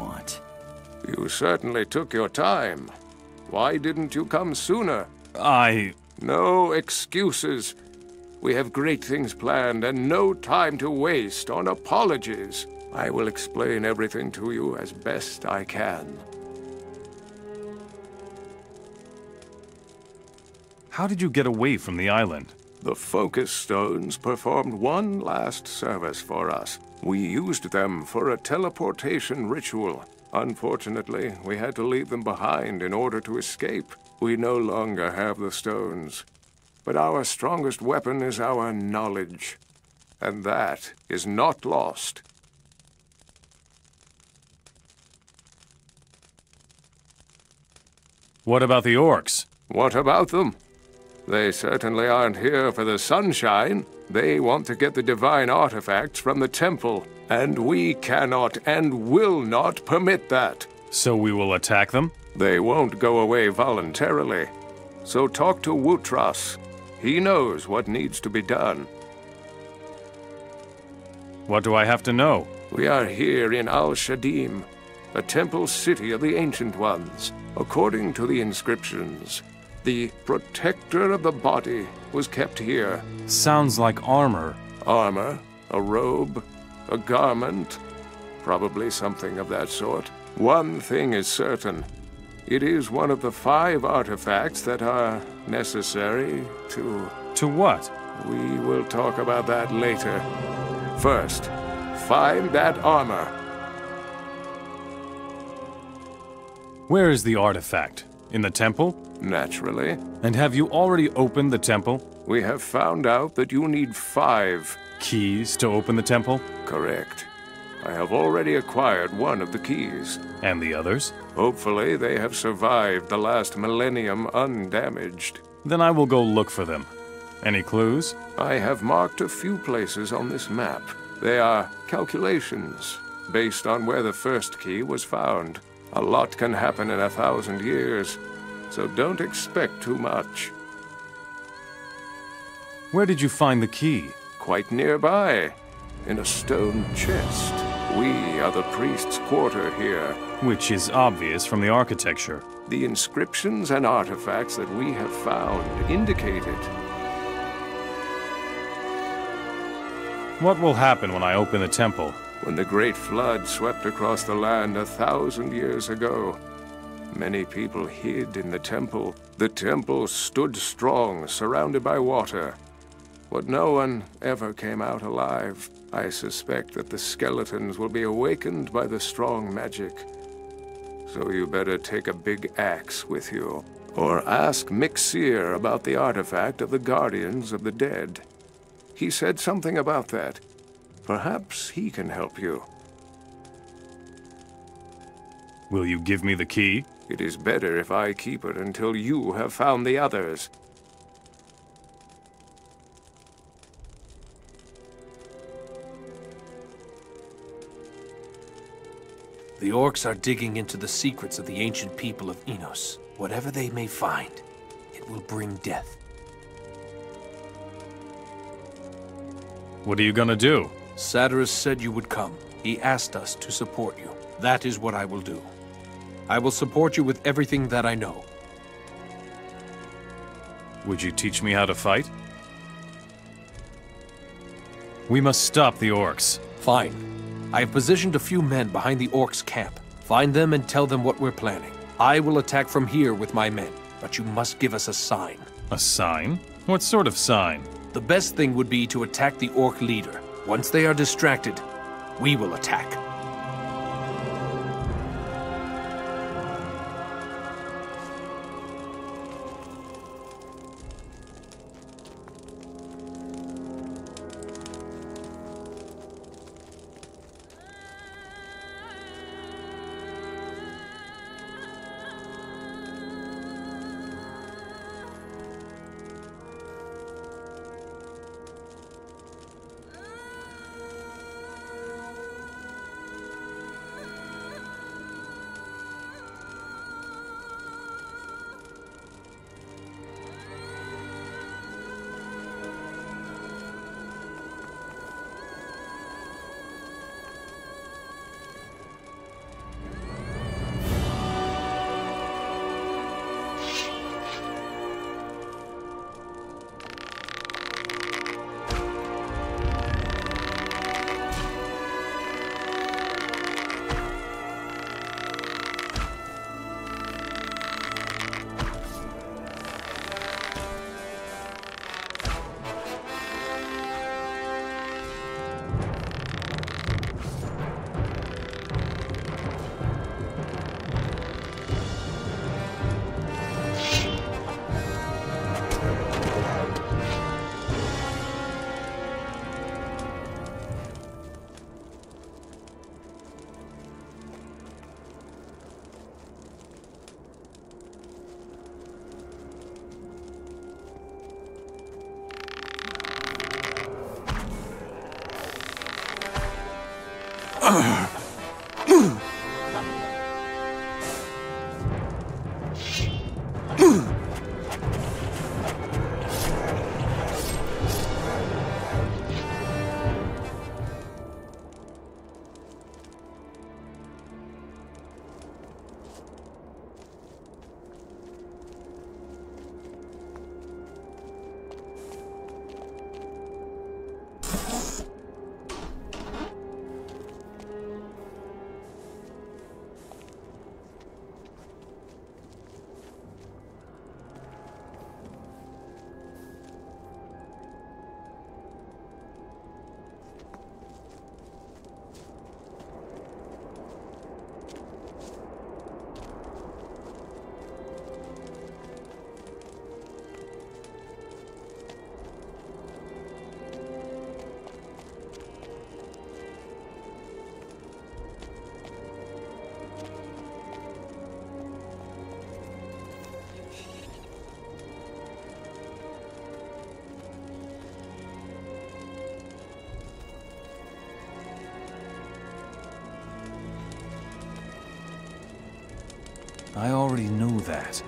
want? You certainly took your time. Why didn't you come sooner? No excuses. We have great things planned and no time to waste on apologies. I will explain everything to you as best I can. How did you get away from the island? The focus stones performed one last service for us. We used them for a teleportation ritual. Unfortunately, we had to leave them behind in order to escape. We no longer have the stones. But our strongest weapon is our knowledge. And that is not lost. What about the orcs? What about them? They certainly aren't here for the sunshine. They want to get the divine artifacts from the temple, and we cannot and will not permit that. So we will attack them? They won't go away voluntarily. So talk to Wutras. He knows what needs to be done. What do I have to know? We are here in Al-Shadim, a temple city of the Ancient Ones. According to the inscriptions, the protector of the body was kept here. Sounds like armor. Armor, a robe, a garment, probably something of that sort. One thing is certain. It is one of the 5 artifacts that are necessary to... To what? We will talk about that later. First, find that armor. Where is the artifact? In the temple? Naturally. And have you already opened the temple? We have found out that you need 5 keys to open the temple? Correct. I have already acquired one of the keys. And the others? Hopefully they have survived the last millennium undamaged. Then I will go look for them. Any clues? I have marked a few places on this map. They are calculations, based on where the first key was found. A lot can happen in 1,000 years, so don't expect too much. Where did you find the key? Quite nearby, in a stone chest. We are the priest's quarter here. Which is obvious from the architecture. The inscriptions and artifacts that we have found indicate it. What will happen when I open the temple? When the Great Flood swept across the land 1,000 years ago, many people hid in the temple. The temple stood strong, surrounded by water. But no one ever came out alive. I suspect that the skeletons will be awakened by the strong magic. So you better take a big axe with you. Or ask Mixir about the artifact of the Guardians of the Dead. He said something about that. Perhaps he can help you. Will you give me the key? It is better if I keep it until you have found the others. The orcs are digging into the secrets of the ancient people of Enos. Whatever they may find, it will bring death. What are you gonna do? Satirus said you would come. He asked us to support you. That is what I will do. I will support you with everything that I know. Would you teach me how to fight? We must stop the orcs. Fine. I have positioned a few men behind the orcs' camp. Find them and tell them what we're planning. I will attack from here with my men, but you must give us a sign. A sign? What sort of sign? The best thing would be to attack the orc leader. Once they are distracted, we will attack. I already knew that.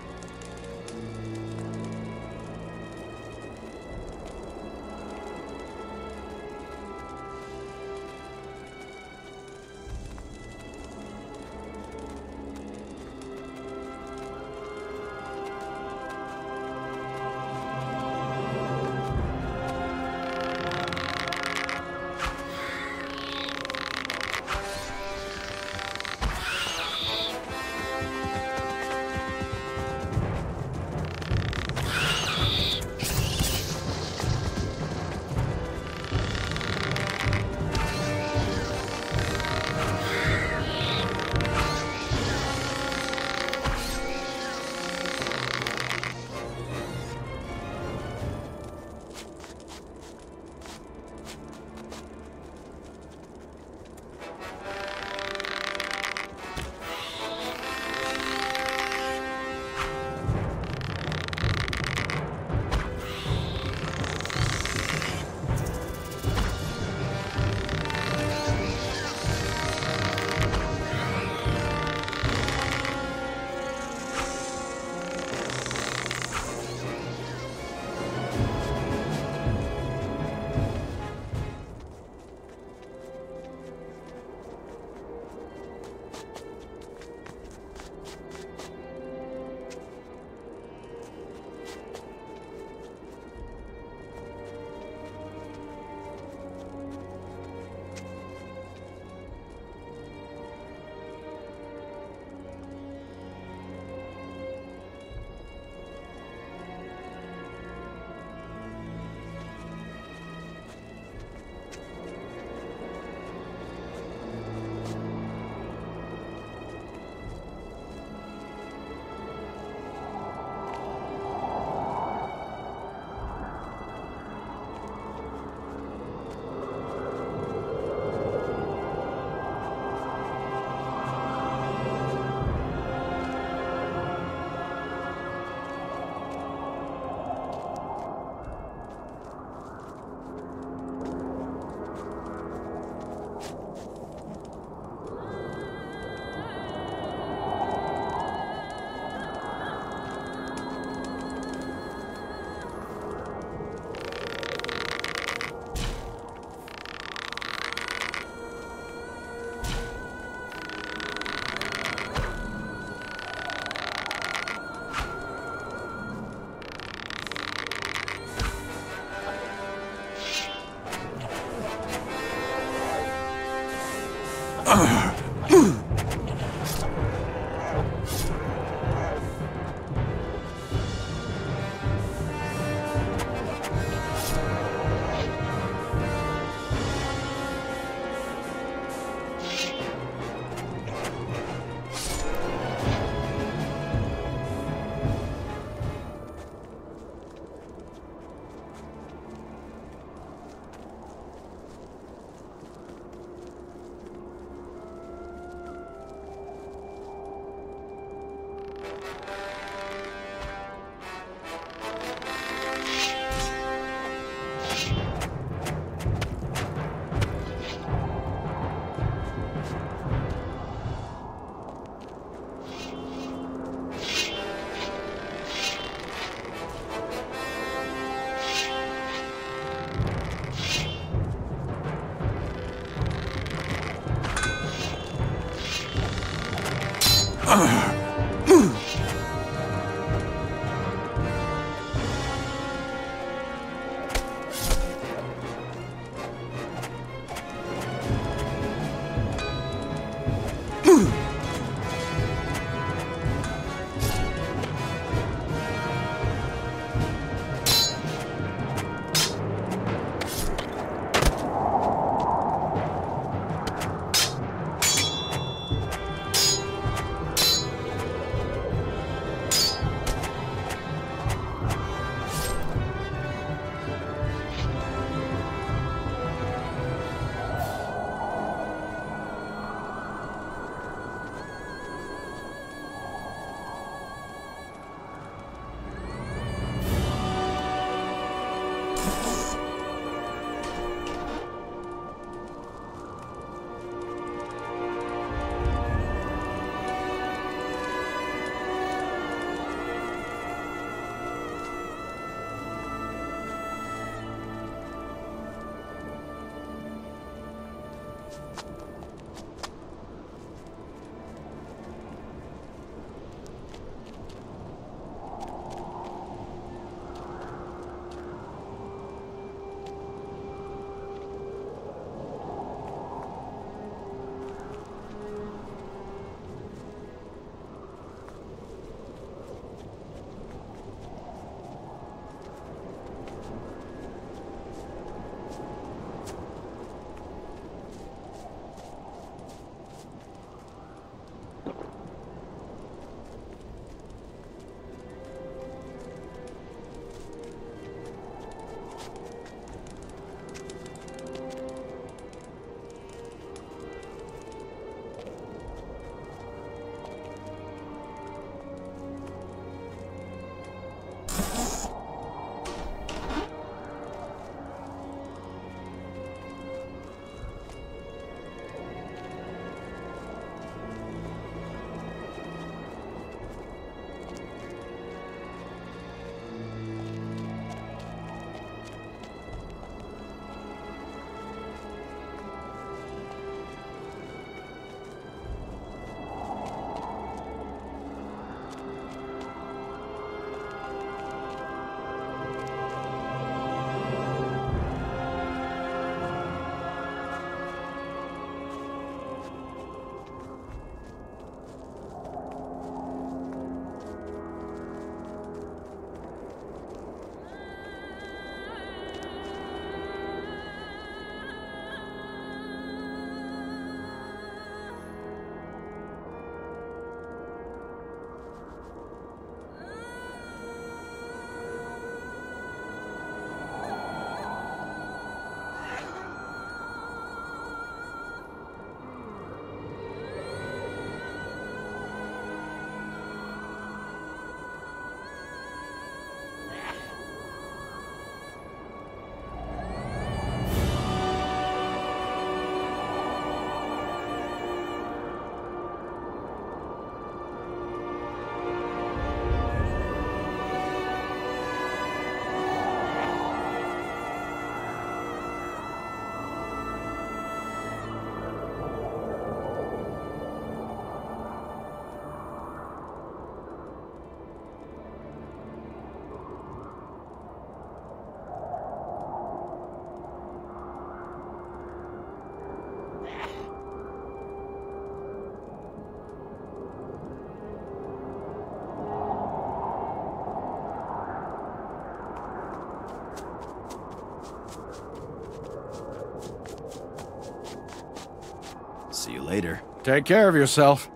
See you later. Take care of yourself.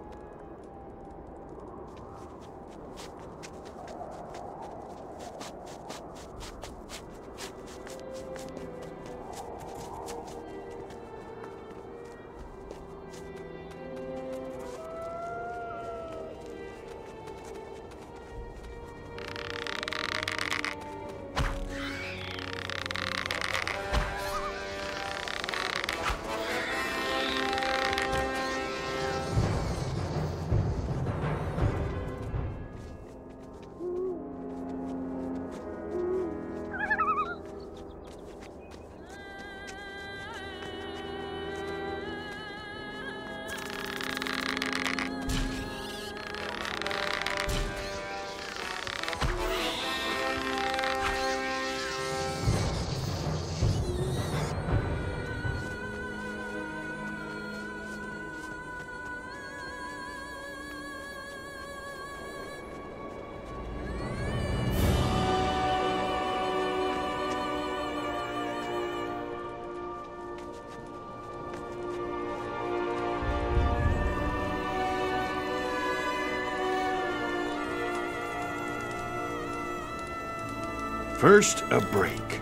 First, a break.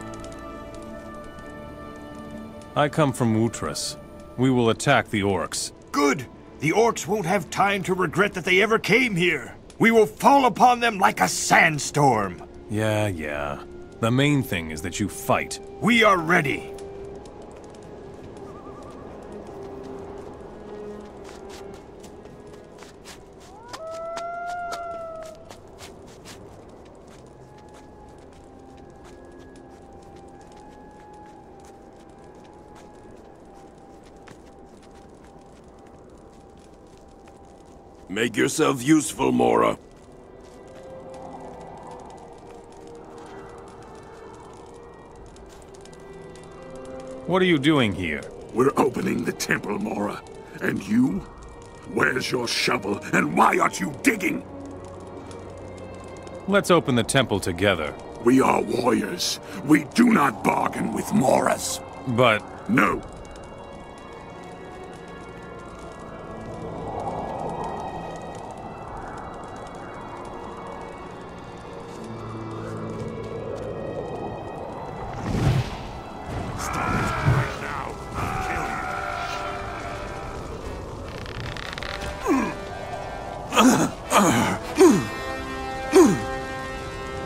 I come from Wutras. We will attack the orcs. Good! The orcs won't have time to regret that they ever came here. We will fall upon them like a sandstorm. Yeah. The main thing is that you fight. We are ready. Make yourself useful, Mora. What are you doing here? We're opening the temple, Mora. And you? Where's your shovel, and why aren't you digging? Let's open the temple together. We are warriors. We do not bargain with Moras. But... No.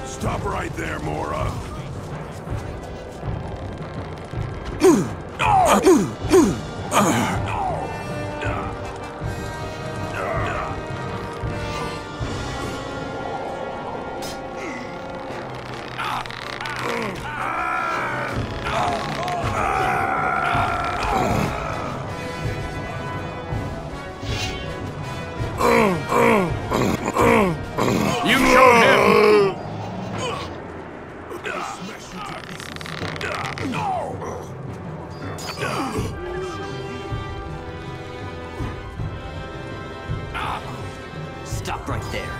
Stop right there, Mora. You showed him! Stop right there.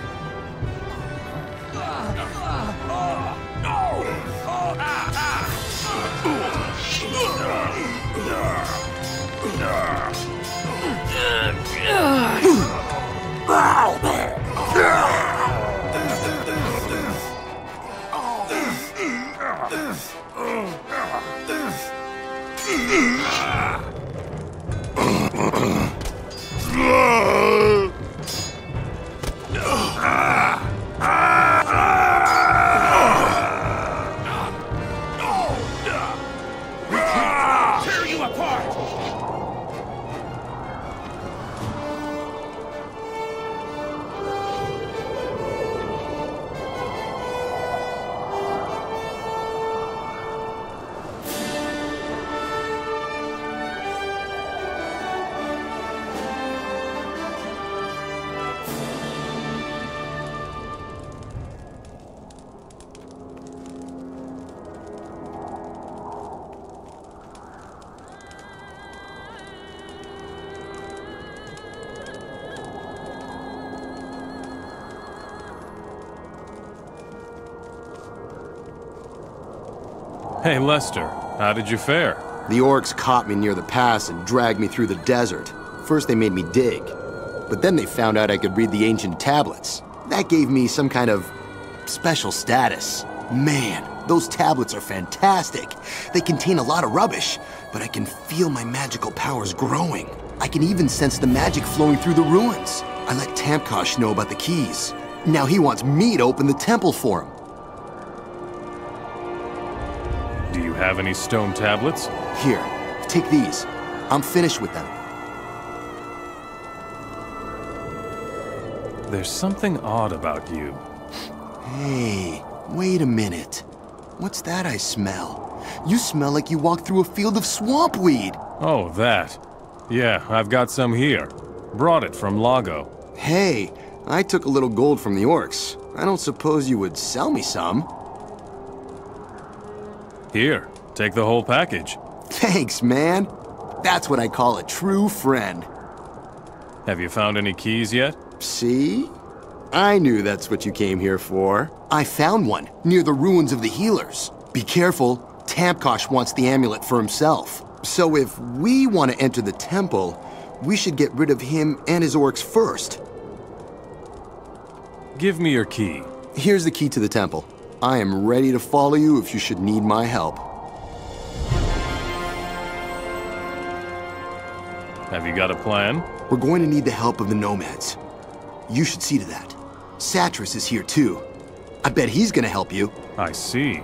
Tear you apart! Hey, Lester, how did you fare? The orcs caught me near the pass and dragged me through the desert. First they made me dig, but then they found out I could read the ancient tablets. That gave me some kind of special status. Man, those tablets are fantastic. They contain a lot of rubbish, but I can feel my magical powers growing. I can even sense the magic flowing through the ruins. I let Tamkosh know about the keys. Now he wants me to open the temple for him. Do you have any stone tablets? Here, take these. I'm finished with them. There's something odd about you. Hey, wait a minute. What's that I smell? You smell like you walked through a field of swampweed. Oh, that. Yeah, I've got some here. Brought it from Lago. Hey, I took a little gold from the orcs. I don't suppose you would sell me some? Here, take the whole package. Thanks, man. That's what I call a true friend. Have you found any keys yet? See? I knew that's what you came here for. I found one, near the ruins of the healers. Be careful, Tamkosh wants the amulet for himself. So if we want to enter the temple, we should get rid of him and his orcs first. Give me your key. Here's the key to the temple. I am ready to follow you if you should need my help. Have you got a plan? We're going to need the help of the nomads. You should see to that. Satras is here too. I bet he's gonna help you. I see.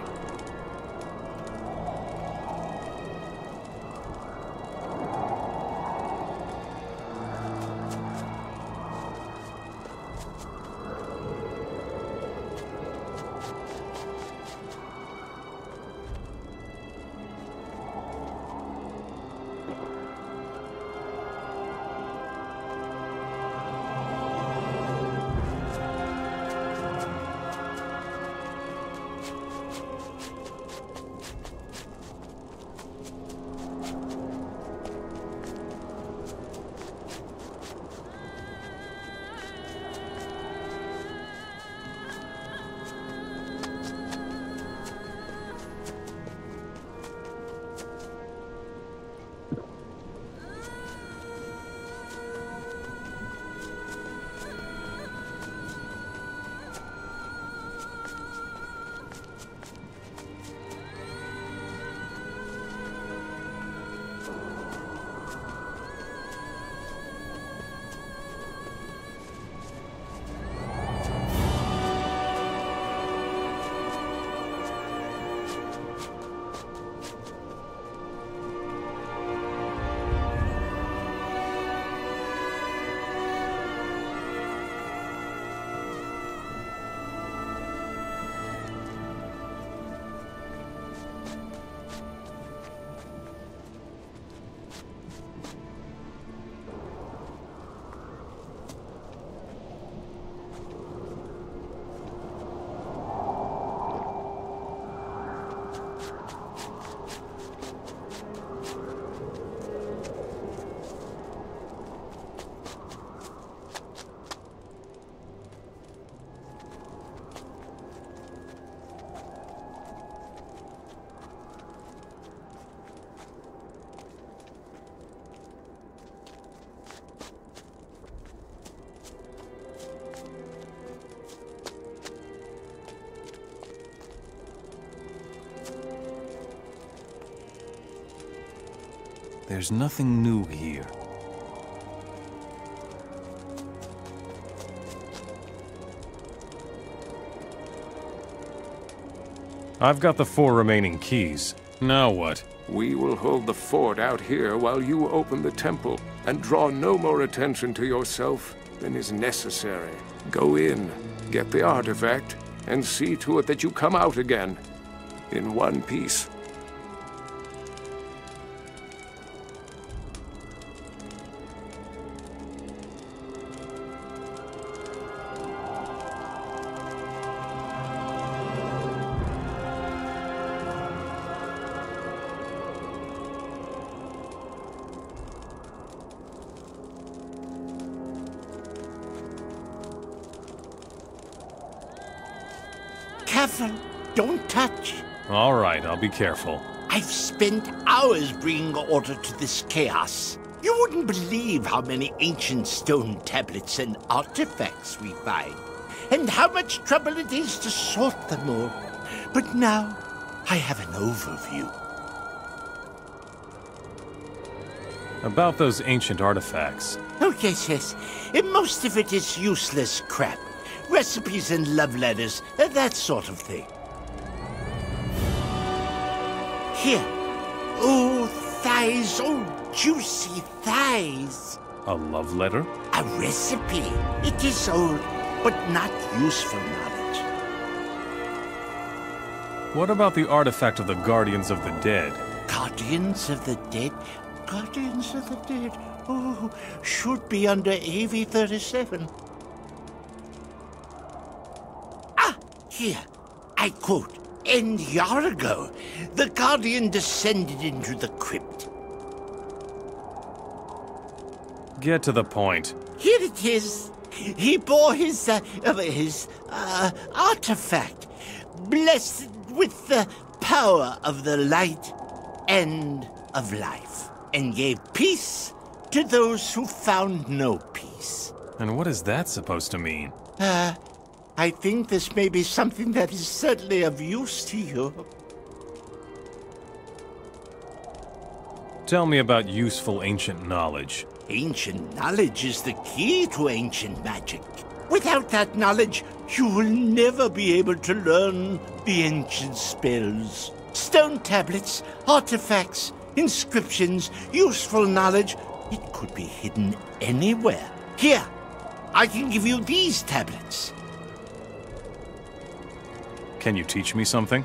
There's nothing new here. I've got the 4 remaining keys. Now what? We will hold the fort out here while you open the temple, and draw no more attention to yourself than is necessary. Go in, get the artifact, and see to it that you come out again in one piece. Careful, don't touch. All right, I'll be careful. I've spent hours bringing order to this chaos. You wouldn't believe how many ancient stone tablets and artifacts we find, and how much trouble it is to sort them all. But now, I have an overview. About those ancient artifacts. Oh, yes. And most of it is useless crap. Recipes and love letters, that sort of thing. Here. Oh, thighs, oh, juicy thighs. A love letter? A recipe. It is old, but not useful knowledge. What about the artifact of the Guardians of the Dead? Guardians of the Dead? Guardians of the Dead? Oh, should be under AV-37. Here, I quote, "And Yargo, the Guardian descended into the crypt." Get to the point. Here it is. He bore his artifact, blessed with the power of the light and of life, and gave peace to those who found no peace. And what is that supposed to mean? I think this may be something that is certainly of use to you. Tell me about useful ancient knowledge. Ancient knowledge is the key to ancient magic. Without that knowledge, you will never be able to learn the ancient spells. Stone tablets, artifacts, inscriptions, useful knowledge, it could be hidden anywhere. Here, I can give you these tablets. Can you teach me something?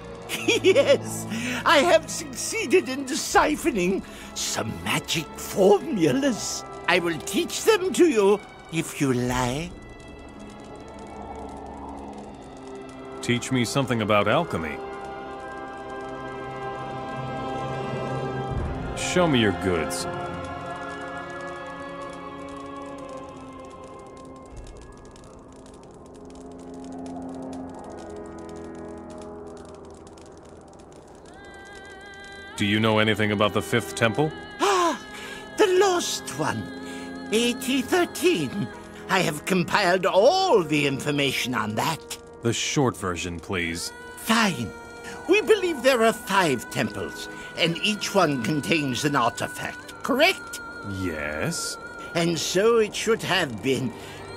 Yes, I have succeeded in deciphering some magic formulas. I will teach them to you if you like. Teach me something about alchemy. Show me your goods. Do you know anything about the Fifth Temple? Ah, the lost one. 8013. I have compiled all the information on that. The short version, please. Fine. We believe there are 5 temples, and each one contains an artifact, correct? Yes? And so it should have been,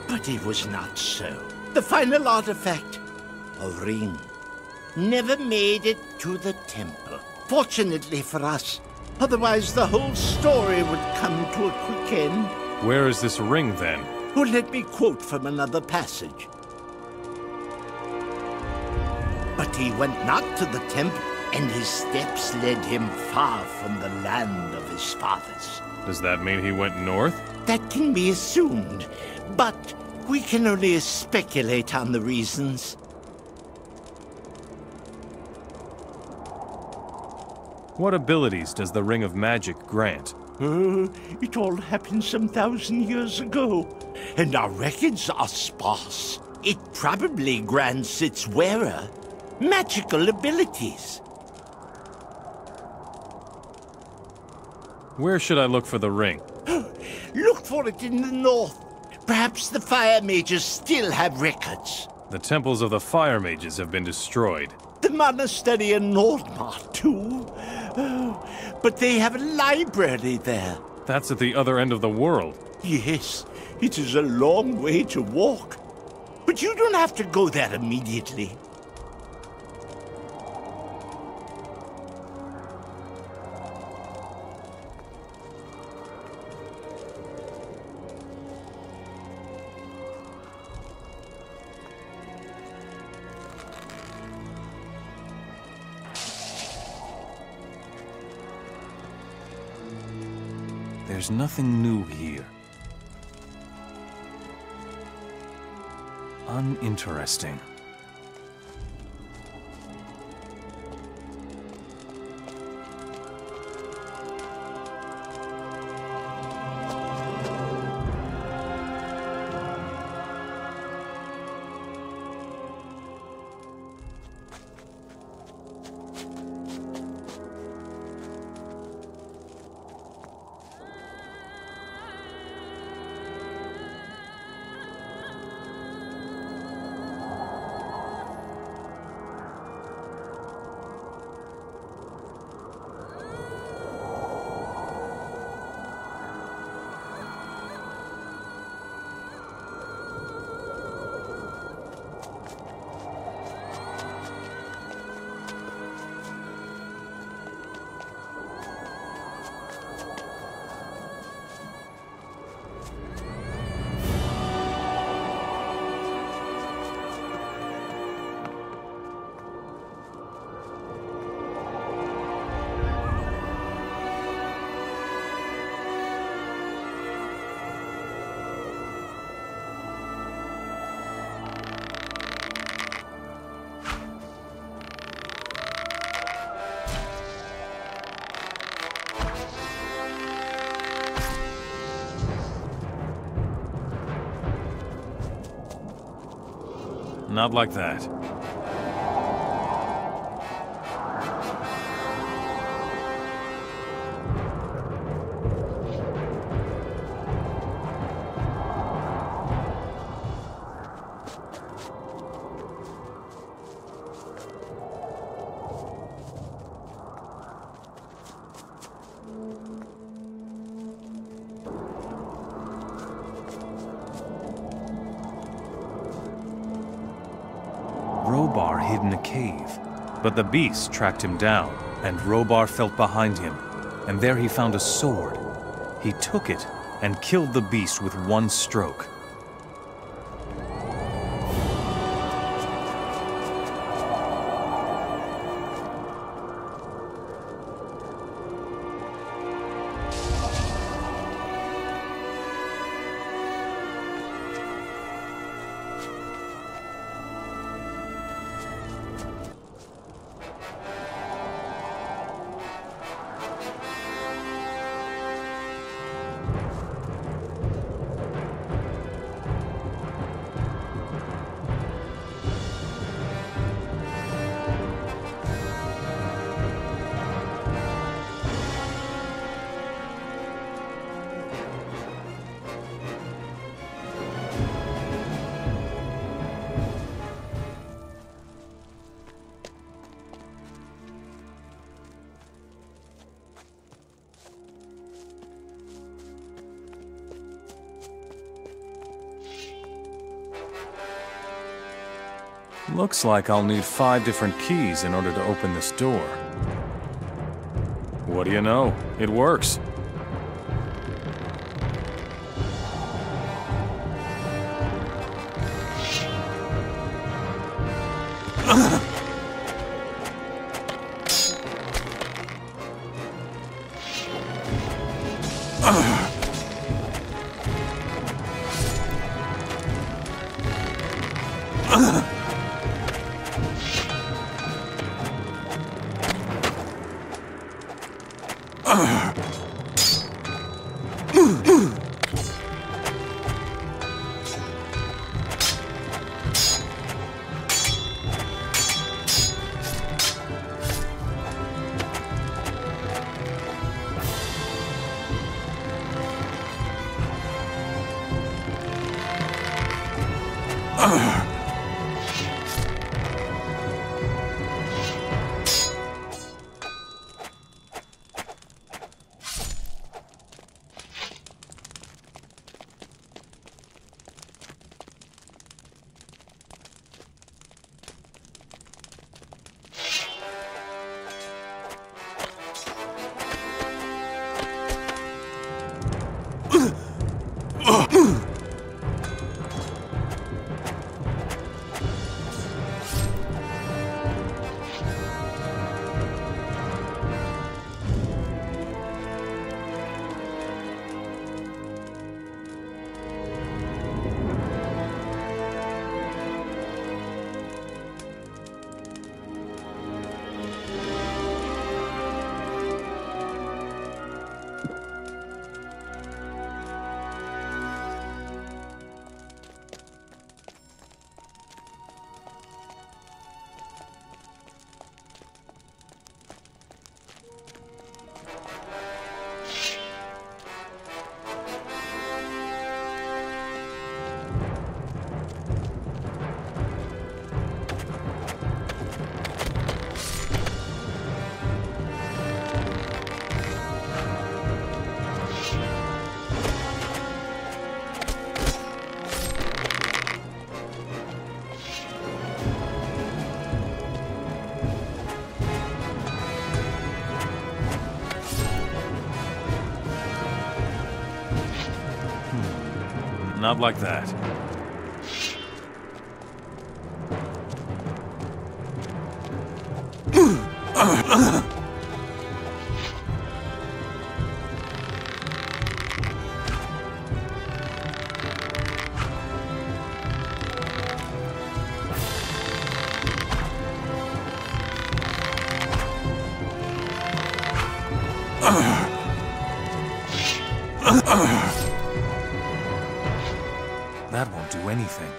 but it was not so. The final artifact, a ring, never made it to the temple. Fortunately for us, otherwise the whole story would come to a quick end. Where is this ring, then? Well, let me quote from another passage. But he went not to the temple, and his steps led him far from the land of his fathers. Does that mean he went north? That can be assumed, but we can only speculate on the reasons. What abilities does the Ring of Magic grant? It all happened some 1,000 years ago, and our records are sparse. It probably grants its wearer magical abilities. Where should I look for the ring? Look for it in the north. Perhaps the fire mages still have records. The temples of the fire mages have been destroyed. The monastery in Nordmar, too. Oh, but they have a library there. That's at the other end of the world. Yes, it is a long way to walk. But you don't have to go there immediately. There's nothing new here. Uninteresting. Not like that. Robar hid in a cave, but the beast tracked him down, and Robar felt behind him, and there he found a sword. He took it and killed the beast with one stroke. Looks like I'll need 5 different keys in order to open this door. What do you know? It works. Not like that. That won't do anything.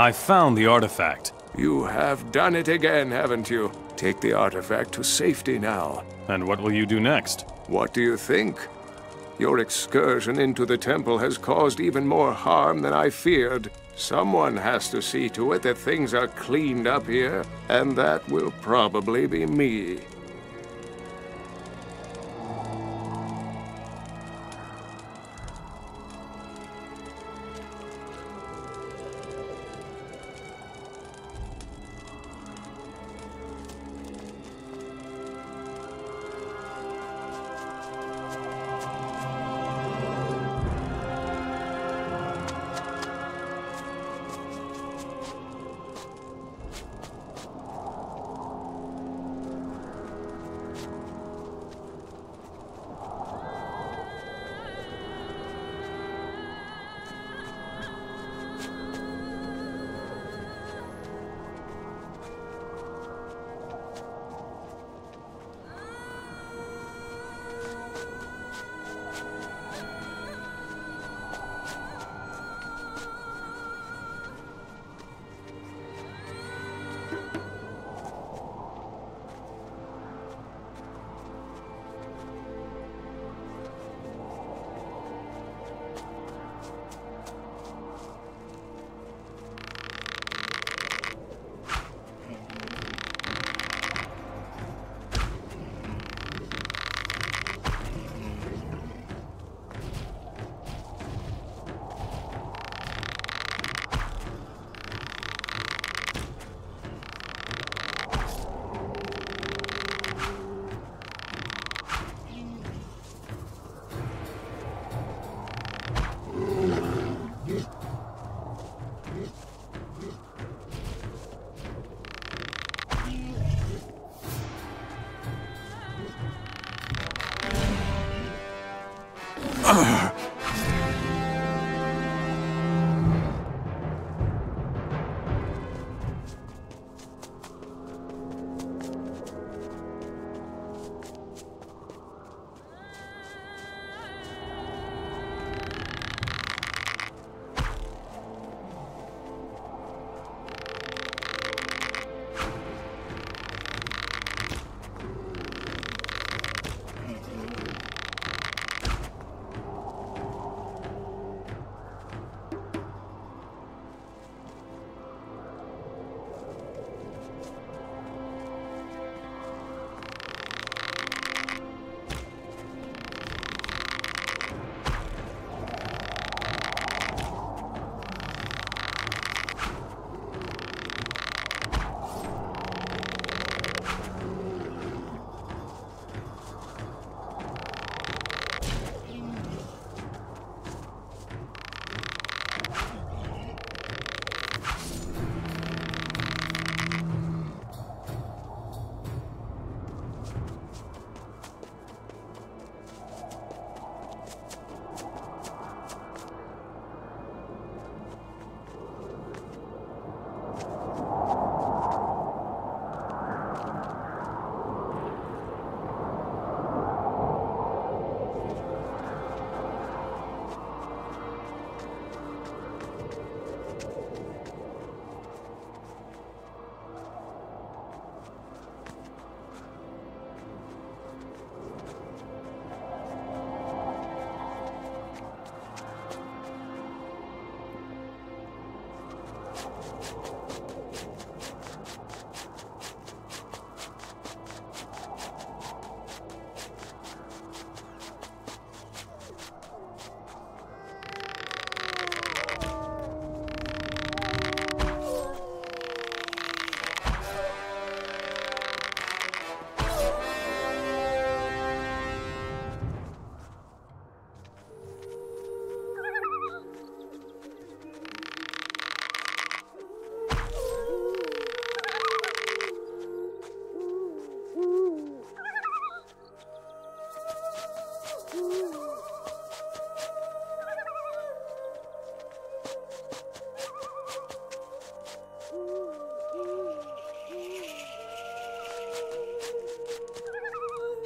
I found the artifact. You have done it again, haven't you? Take the artifact to safety now. And what will you do next? What do you think? Your excursion into the temple has caused even more harm than I feared. Someone has to see to it that things are cleaned up here, and that will probably be me.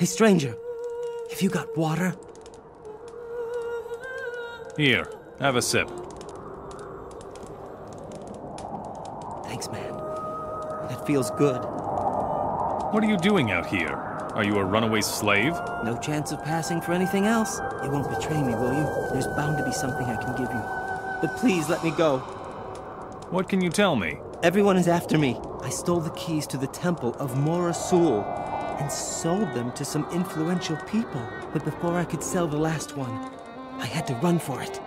Hey, stranger, have you got water? Here, have a sip. Thanks, man. That feels good. What are you doing out here? Are you a runaway slave? No chance of passing for anything else? You won't betray me, will you? There's bound to be something I can give you. But please let me go. What can you tell me? Everyone is after me. I stole the keys to the temple of Morasul and sold them to some influential people. But before I could sell the last one, I had to run for it.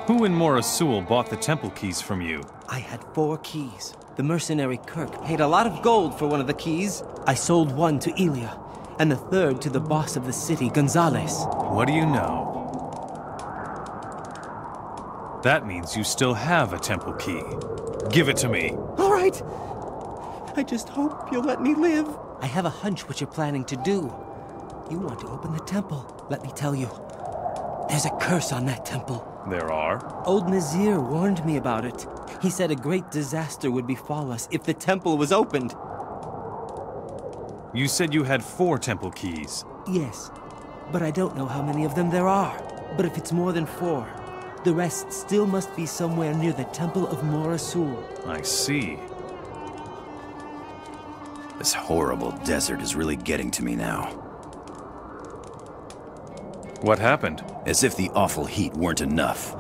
Who in Morasul bought the temple keys from you? I had 4 keys. The mercenary Kirk paid a lot of gold for one of the keys. I sold one to Elia, and the third to the boss of the city, Gonzales. What do you know? That means you still have a temple key. Give it to me. All right. I just hope you'll let me live. I have a hunch what you're planning to do. You want to open the temple. Let me tell you. There's a curse on that temple. There are? Old Nazir warned me about it. He said a great disaster would befall us if the temple was opened. You said you had 4 temple keys. Yes, but I don't know how many of them there are. But if it's more than 4, the rest still must be somewhere near the temple of Morasul. I see. This horrible desert is really getting to me now. What happened? As if the awful heat weren't enough.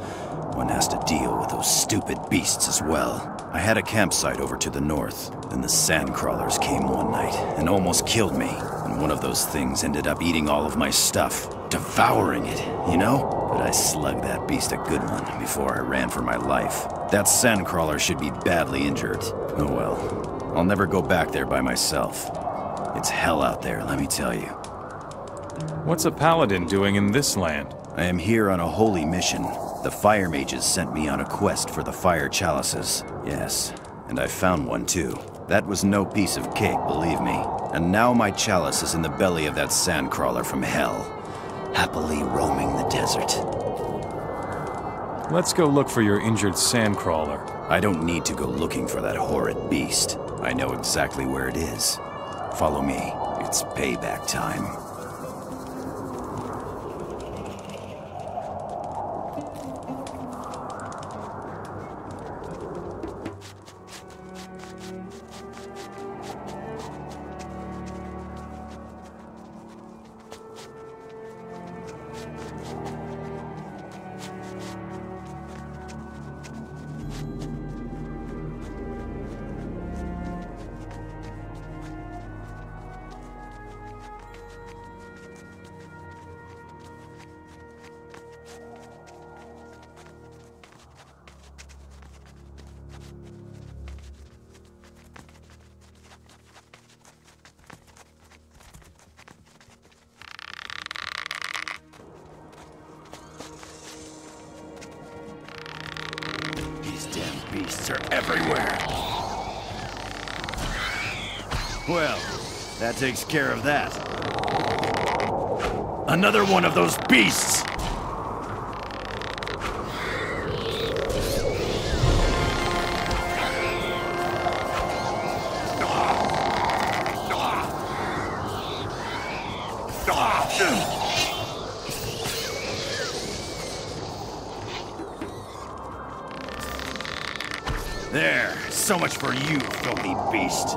One has to deal with those stupid beasts as well. I had a campsite over to the north. Then the sandcrawlers came one night and almost killed me. And one of those things ended up eating all of my stuff. Devouring it, you know? But I slugged that beast a good one before I ran for my life. That sandcrawler should be badly injured. Oh well. I'll never go back there by myself. It's hell out there, let me tell you. What's a paladin doing in this land? I am here on a holy mission. The fire mages sent me on a quest for the fire chalices. Yes, and I found one too. That was no piece of cake, believe me. And now my chalice is in the belly of that sandcrawler from hell. happily roaming the desert. Let's go look for your injured sandcrawler. I don't need to go looking for that horrid beast. I know exactly where it is. Follow me. It's payback time. Beasts are everywhere. Well, that takes care of that. Another one of those beasts! There, so much for you, filthy beast.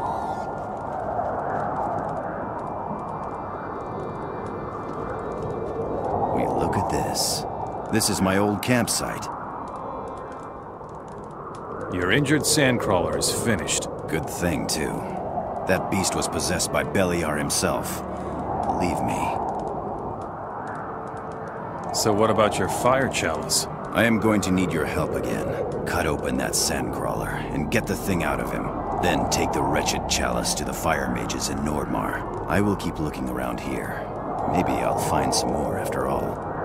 Wait, look at this. This is my old campsite. Your injured sandcrawler is finished. Good thing, too. That beast was possessed by Beliar himself. Believe me. So what about your fire chalice? I am going to need your help again. Cut open that sandcrawler and get the thing out of him. Then take the wretched chalice to the fire mages in Nordmar. I will keep looking around here. Maybe I'll find some more after all.